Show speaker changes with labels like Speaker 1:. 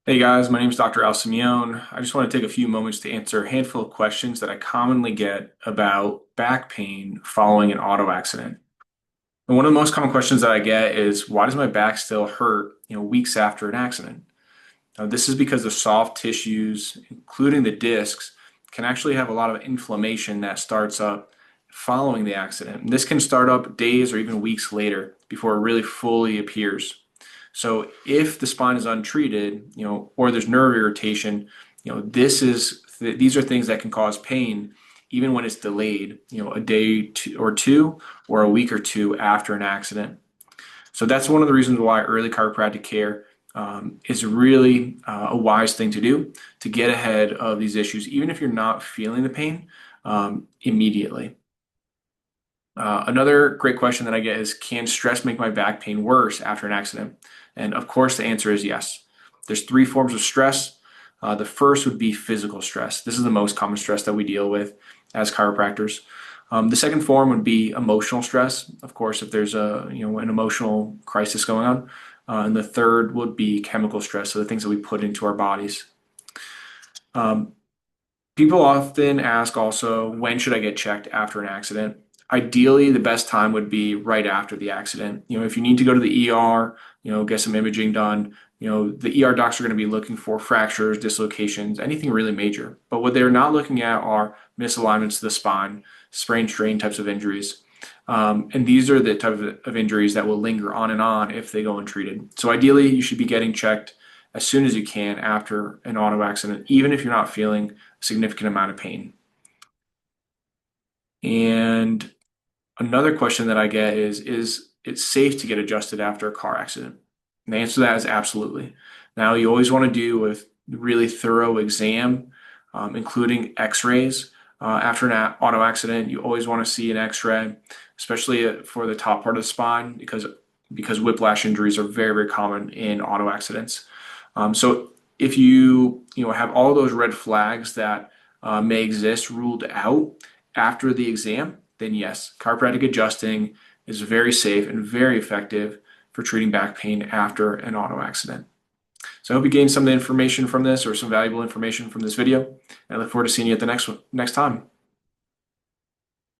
Speaker 1: Hey guys, my name is Dr. Simeone. I just want to take a few moments to answer a handful of questions that I commonly get about back pain following an auto accident. And one of the most common questions that I get is, why does my back still hurt, weeks after an accident? Now, this is because the soft tissues, including the discs, can actually have a lot of inflammation that starts up following the accident. And this can start up days or even weeks later before it really fully appears. So if the spine is untreated, or there's nerve irritation, these are things that can cause pain even when it's delayed, a or two or a week or two after an accident. So that's one of the reasons why early chiropractic care is really a wise thing to do to get ahead of these issues, even if you're not feeling the pain immediately. Another great question that I get is, can stress make my back pain worse after an accident? And of course, the answer is yes. There's three forms of stress. The first would be physical stress. This is the most common stress that we deal with as chiropractors. The second form would be emotional stress. Of course, if there's an emotional crisis going on. And the third would be chemical stress, so the things that we put into our bodies. Um, People often ask also, when should I get checked after an accident? Ideally, the best time would be right after the accident. If you need to go to the ER, get some imaging done, the ER docs are going to be looking for fractures, dislocations, anything really major. But what they're not looking at are misalignments to the spine, sprain strain types of injuries. And these are the type of injuries that will linger on and on if they go untreated. So ideally, you should be getting checked as soon as you can after an auto accident, even if you're not feeling a significant amount of pain. And another question that I get is it safe to get adjusted after a car accident? And the answer to that is absolutely. Now, you always want to do a really thorough exam, including x-rays. After an auto accident, you always want to see an x-ray, especially for the top part of the spine, because whiplash injuries are very, very common in auto accidents. So if you have all those red flags that may exist ruled out after the exam, then yes, chiropractic adjusting is very safe and very effective for treating back pain after an auto accident. So I hope you gained some of the information from this or some valuable information from this video. And I look forward to seeing you at the next time.